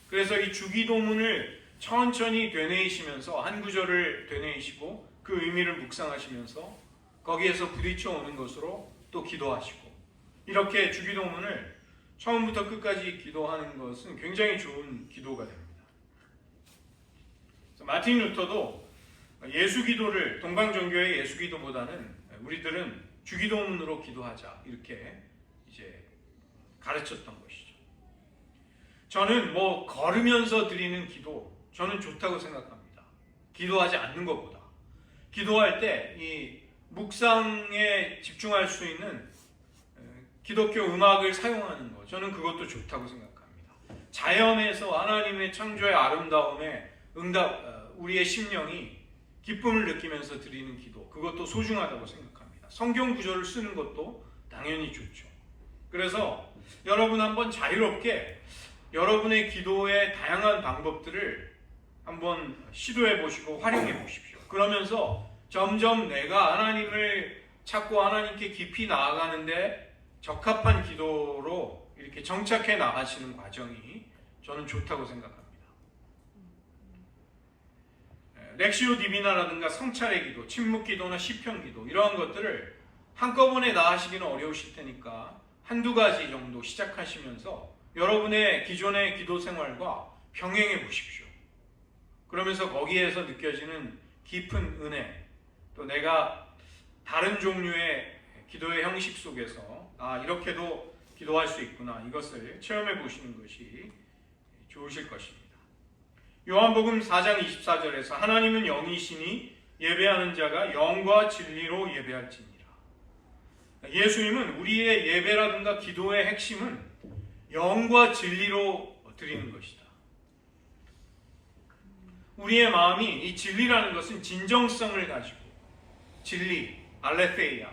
그래서 이 주기도문을 천천히 되뇌이시면서 한 구절을 되뇌이시고 그 의미를 묵상하시면서 거기에서 부딪혀 오는 것으로 또 기도하시고 이렇게 주기도문을 처음부터 끝까지 기도하는 것은 굉장히 좋은 기도가 됩니다. 마틴 루터도 예수기도를 동방종교의 예수기도보다는 우리들은 주기도문으로 기도하자 이렇게 이제 가르쳤던 것이죠. 저는 걸으면서 드리는 기도 저는 좋다고 생각합니다. 기도하지 않는 것보다 기도할 때 이 묵상에 집중할 수 있는 기독교 음악을 사용하는 것 저는 그것도 좋다고 생각합니다. 자연에서 하나님의 창조의 아름다움에 우리의 심령이 기쁨을 느끼면서 드리는 기도 그것도 소중하다고 생각합니다. 성경 구절을 쓰는 것도 당연히 좋죠. 그래서 여러분 한번 자유롭게 여러분의 기도의 다양한 방법들을 한번 시도해 보시고 활용해 보십시오. 그러면서 점점 내가 하나님을 찾고 하나님께 깊이 나아가는데 적합한 기도로 이렇게 정착해 나가시는 과정이 저는 좋다고 생각합니다. 렉시오 디비나라든가 성찰의 기도, 침묵 기도나 시편 기도 이러한 것들을 한꺼번에 나가시기는 어려우실 테니까 한두 가지 정도 시작하시면서 여러분의 기존의 기도 생활과 병행해 보십시오. 그러면서 거기에서 느껴지는 깊은 은혜, 또 내가 다른 종류의 기도의 형식 속에서 이렇게도 기도할 수 있구나 이것을 체험해 보시는 것이 좋으실 것입니다. 요한복음 4장 24절에서 하나님은 영이시니 예배하는 자가 영과 진리로 예배할지니라. 예수님은 우리의 예배라든가 기도의 핵심은 영과 진리로 드리는 것이다. 우리의 마음이 이 진리라는 것은 진정성을 가지고 진리, 알레테이아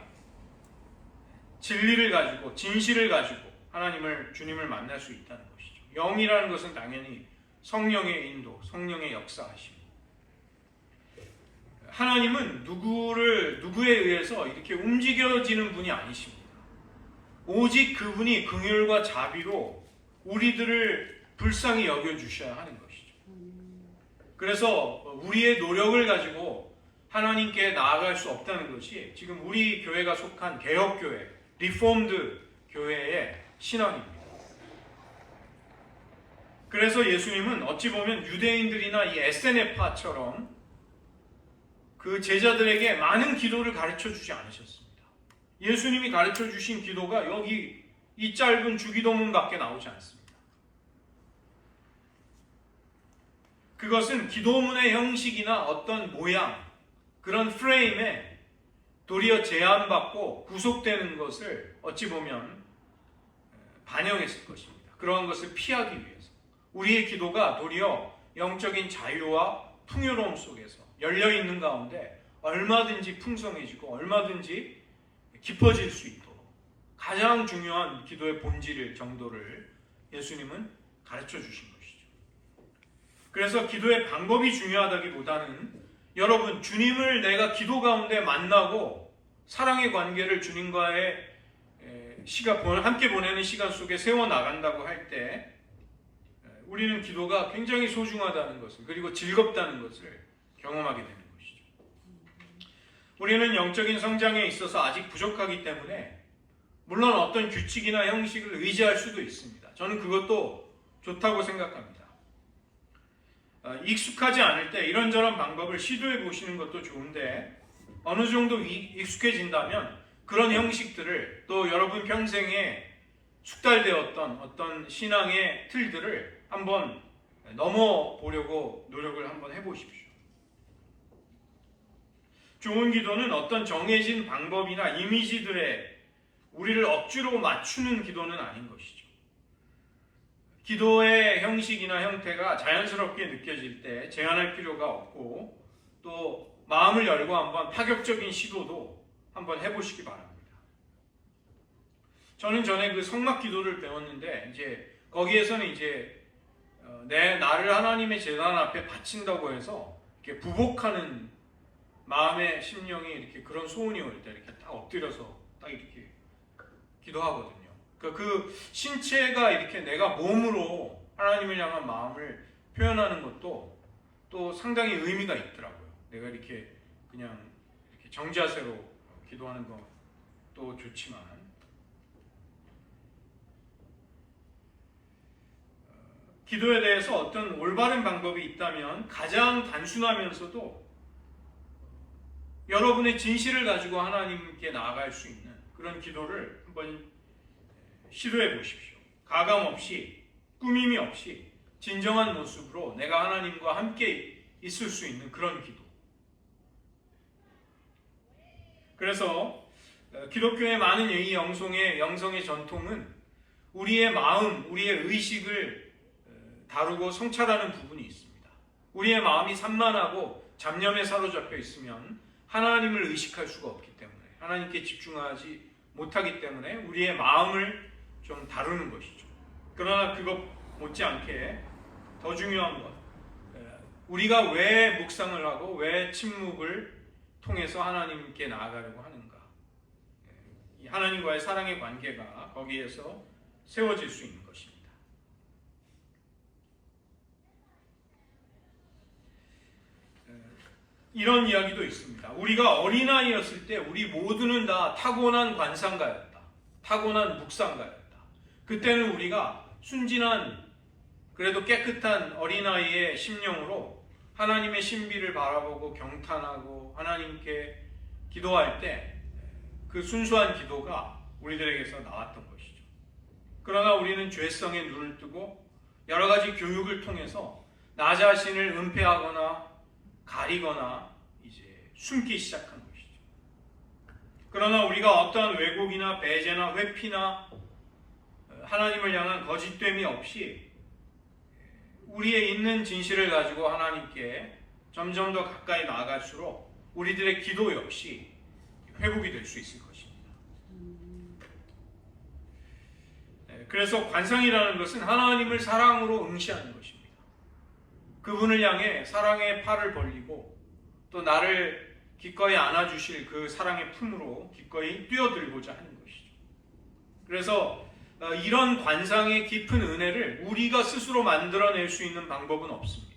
진리를 가지고 진실을 가지고 주님을 만날 수 있다는 것이죠. 영이라는 것은 당연히 성령의 인도, 성령의 역사하심. 하나님은 누구에 의해서 이렇게 움직여지는 분이 아니십니다. 오직 그분이 긍휼과 자비로 우리들을 불쌍히 여겨주셔야 하는 것이죠. 그래서 우리의 노력을 가지고 하나님께 나아갈 수 없다는 것이 지금 우리 교회가 속한 개혁교회, 리폼드 교회의 신앙입니다. 그래서 예수님은 어찌 보면 유대인들이나 이 에세네파처럼 그 제자들에게 많은 기도를 가르쳐 주지 않으셨습니다. 예수님이 가르쳐 주신 기도가 여기 이 짧은 주기도문밖에 나오지 않습니다. 그것은 기도문의 형식이나 어떤 모양, 그런 프레임에 도리어 제한받고 구속되는 것을 어찌 보면 반영했을 것입니다. 그러한 것을 피하기 위해서 우리의 기도가 도리어 영적인 자유와 풍요로움 속에서 열려있는 가운데 얼마든지 풍성해지고 얼마든지 깊어질 수 있도록 가장 중요한 기도의 본질 정도를 예수님은 가르쳐 주신 것이죠. 그래서 기도의 방법이 중요하다기보다는 여러분 주님을 내가 기도 가운데 만나고 사랑의 관계를 주님과의 함께 보내는 시간 속에 세워나간다고 할 때 우리는 기도가 굉장히 소중하다는 것을 그리고 즐겁다는 것을 경험하게 되는 것이죠. 우리는 영적인 성장에 있어서 아직 부족하기 때문에 물론 어떤 규칙이나 형식을 의지할 수도 있습니다. 저는 그것도 좋다고 생각합니다. 익숙하지 않을 때 이런저런 방법을 시도해 보시는 것도 좋은데 어느 정도 익숙해진다면 그런 형식들을 또 여러분 평생에 숙달되었던 어떤 신앙의 틀들을 한번 넘어보려고 노력을 한번 해보십시오. 좋은 기도는 어떤 정해진 방법이나 이미지들에 우리를 억지로 맞추는 기도는 아닌 것이죠. 기도의 형식이나 형태가 자연스럽게 느껴질 때 제한할 필요가 없고 또 마음을 열고 한번 파격적인 시도도 한번 해보시기 바랍니다. 저는 전에 그 성막 기도를 배웠는데 거기에서는 나를 하나님의 제단 앞에 바친다고 해서 이렇게 부복하는 마음의 심령이 이렇게 그런 소원이 올 때 이렇게 딱 엎드려서 딱 이렇게 기도하거든요. 그 신체가 이렇게 내가 몸으로 하나님을 향한 마음을 표현하는 것도 또 상당히 의미가 있더라고요. 내가 이렇게 그냥 이렇게 정자세로 기도하는 것도 좋지만 기도에 대해서 어떤 올바른 방법이 있다면 가장 단순하면서도 여러분의 진실을 가지고 하나님께 나아갈 수 있는 그런 기도를 한번 시도해 보십시오. 가감 없이, 꾸밈이 없이 진정한 모습으로 내가 하나님과 함께 있을 수 있는 그런 기도. 그래서 기독교의 많은 이 영성의 전통은 우리의 마음, 우리의 의식을 다루고 성찰하는 부분이 있습니다. 우리의 마음이 산만하고 잡념에 사로잡혀 있으면 하나님을 의식할 수가 없기 때문에, 하나님께 집중하지 못하기 때문에 우리의 마음을 좀 다루는 것이죠. 그러나 그것 못지않게 더 중요한 것, 우리가 왜 묵상을 하고 왜 침묵을 통해서 하나님께 나아가려고 하는가. 하나님과의 사랑의 관계가 거기에서 세워질 수 있는 것입니다. 이런 이야기도 있습니다. 우리가 어린아이였을 때 우리 모두는 다 타고난 관상가였다. 타고난 묵상가였다. 그때는 우리가 순진한, 그래도 깨끗한 어린아이의 심령으로 하나님의 신비를 바라보고 경탄하고 하나님께 기도할 때 그 순수한 기도가 우리들에게서 나왔던 것이죠. 그러나 우리는 죄성에 눈을 뜨고 여러 가지 교육을 통해서 나 자신을 은폐하거나 가리거나 이제 숨기 시작한 것이죠. 그러나 우리가 어떠한 왜곡이나 배제나 회피나 하나님을 향한 거짓됨이 없이 우리의 있는 진실을 가지고 하나님께 점점 더 가까이 나아갈수록 우리들의 기도 역시 회복이 될 수 있을 것입니다. 그래서 관상이라는 것은 하나님을 사랑으로 응시하는 것입니다. 그분을 향해 사랑의 팔을 벌리고 또 나를 기꺼이 안아주실 그 사랑의 품으로 기꺼이 뛰어들고자 하는 것이죠. 그래서 이런 관상의 깊은 은혜를 우리가 스스로 만들어낼 수 있는 방법은 없습니다.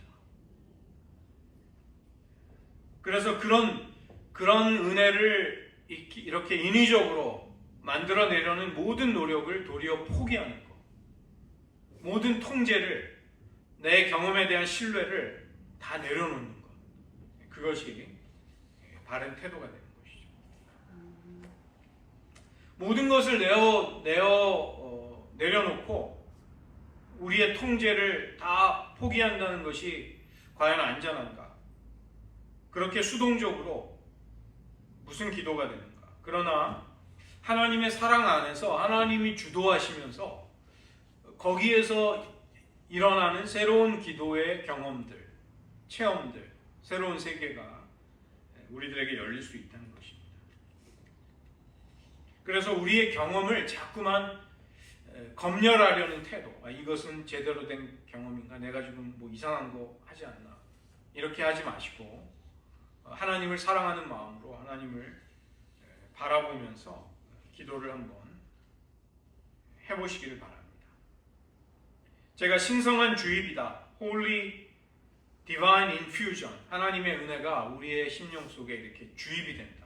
그래서 그런 은혜를 이렇게 인위적으로 만들어내려는 모든 노력을 도리어 포기하는 것, 모든 통제를, 내 경험에 대한 신뢰를 다 내려놓는 것, 그것이 바른 태도가 되는 것이죠. 모든 것을 내려놓고 우리의 통제를 다 포기한다는 것이 과연 안전한가? 그렇게 수동적으로 무슨 기도가 되는가? 그러나 하나님의 사랑 안에서 하나님이 주도하시면서 거기에서 일어나는 새로운 기도의 경험들, 체험들, 새로운 세계가 우리들에게 열릴 수 있다는 것입니다. 그래서 우리의 경험을 자꾸만 검열하려는 태도, 이것은 제대로 된 경험인가? 내가 지금 뭐 이상한 거 하지 않나? 이렇게 하지 마시고 하나님을 사랑하는 마음으로 하나님을 바라보면서 기도를 한번 해보시기를 바랍니다. 제가 신성한 주입이다, Holy Divine Infusion, 하나님의 은혜가 우리의 심령 속에 이렇게 주입이 된다,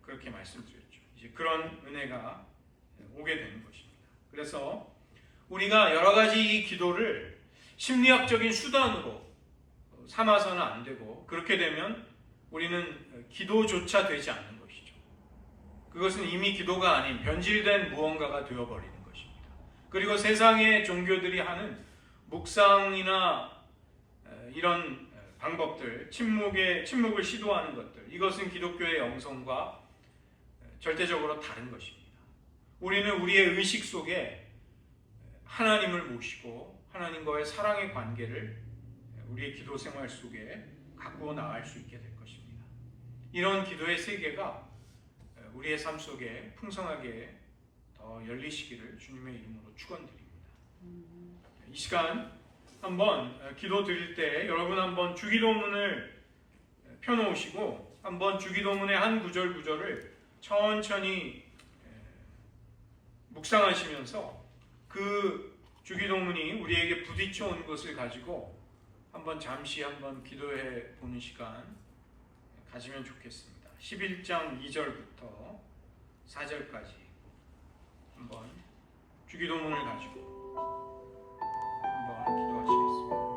그렇게 말씀드렸죠. 이제 그런 은혜가 오게 되는 것입니다. 그래서 우리가 여러 가지 이 기도를 심리학적인 수단으로 삼아서는 안 되고, 그렇게 되면 우리는 기도조차 되지 않는 것이죠. 그것은 이미 기도가 아닌 변질된 무언가가 되어버리는 것입니다. 그리고 세상의 종교들이 하는 묵상이나 이런 방법들, 침묵을 시도하는 것들, 이것은 기독교의 영성과 절대적으로 다른 것입니다. 우리는 우리의 의식 속에 하나님을 모시고 하나님과의 사랑의 관계를 우리의 기도 생활 속에 가꾸어 나갈 수 있게 될 것입니다. 이런 기도의 세계가 우리의 삶 속에 풍성하게 더 열리시기를 주님의 이름으로 축원드립니다. 이 시간 한번 기도 드릴 때 여러분 한번 주기도문을 펴놓으시고 한번 주기도문의 한 구절 구절을 천천히 묵상하시면서 그 주기도문이 우리에게 부딪혀 온 것을 가지고 한번 잠시 한번 기도해 보는 시간 가지면 좋겠습니다. 11장 2절부터 4절까지 한번 주기도문을 가지고 한번 기도하시겠습니다.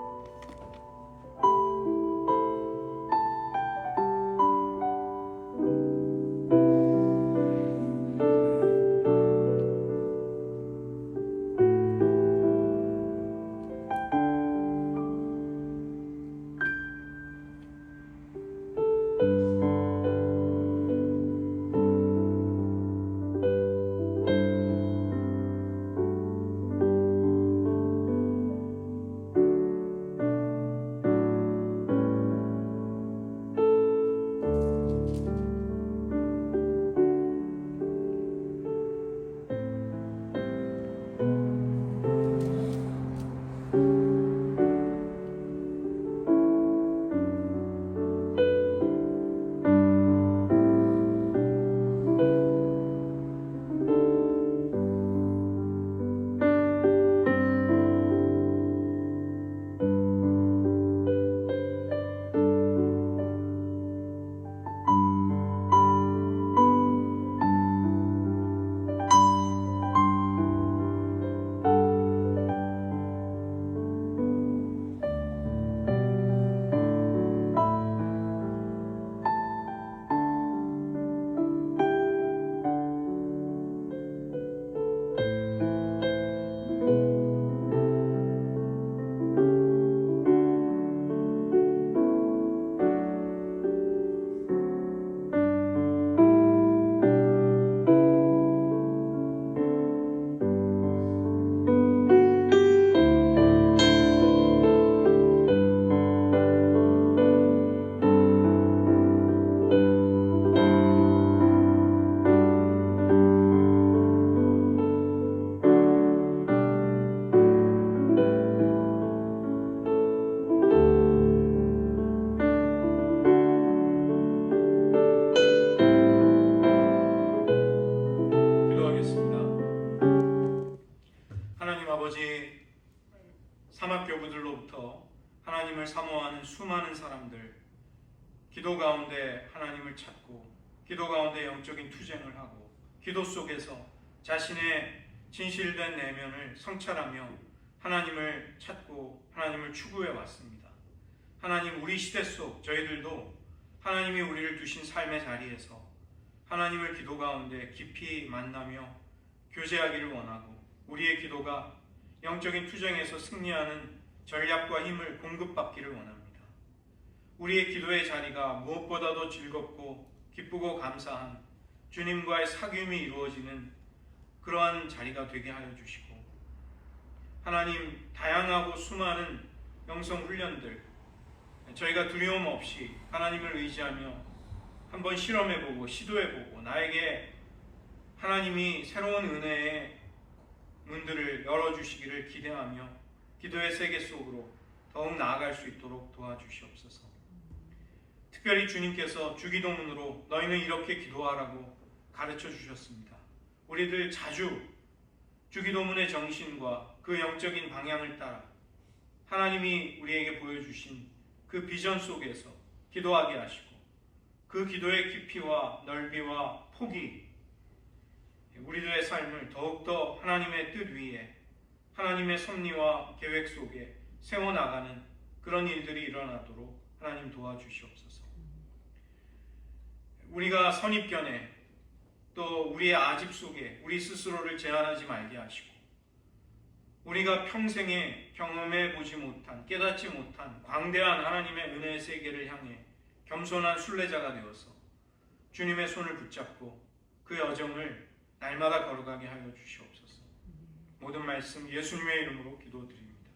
하나님을 사모하는 수많은 사람들, 기도 가운데 하나님을 찾고 기도 가운데 영적인 투쟁을 하고 기도 속에서 자신의 진실된 내면을 성찰하며 하나님을 찾고 하나님을 추구해 왔습니다. 하나님, 우리 시대 속 저희들도 하나님이 우리를 두신 삶의 자리에서 하나님을 기도 가운데 깊이 만나며 교제하기를 원하고 우리의 기도가 영적인 투쟁에서 승리하는 전략과 힘을 공급받기를 원합니다. 우리의 기도의 자리가 무엇보다도 즐겁고 기쁘고 감사한 주님과의 사귐이 이루어지는 그러한 자리가 되게 하여 주시고, 하나님, 다양하고 수많은 영성 훈련들 저희가 두려움 없이 하나님을 의지하며 한번 실험해보고 시도해보고 나에게 하나님이 새로운 은혜의 문들을 열어주시기를 기대하며 기도의 세계 속으로 더욱 나아갈 수 있도록 도와주시옵소서. 특별히 주님께서 주기도문으로 너희는 이렇게 기도하라고 가르쳐 주셨습니다. 우리들 자주 주기도문의 정신과 그 영적인 방향을 따라 하나님이 우리에게 보여주신 그 비전 속에서 기도하게 하시고 그 기도의 깊이와 넓이와 폭이 우리들의 삶을 더욱더 하나님의 뜻 위에 하나님의 섭리와 계획 속에 세워나가는 그런 일들이 일어나도록 하나님 도와주시옵소서. 우리가 선입견에 또 우리의 아집 속에 우리 스스로를 제한하지 말게 하시고 우리가 평생에 경험해 보지 못한 깨닫지 못한 광대한 하나님의 은혜의 세계를 향해 겸손한 순례자가 되어서 주님의 손을 붙잡고 그 여정을 날마다 걸어가게 하여 주시옵소서. 모든 말씀 예수님의 이름으로 기도드립니다.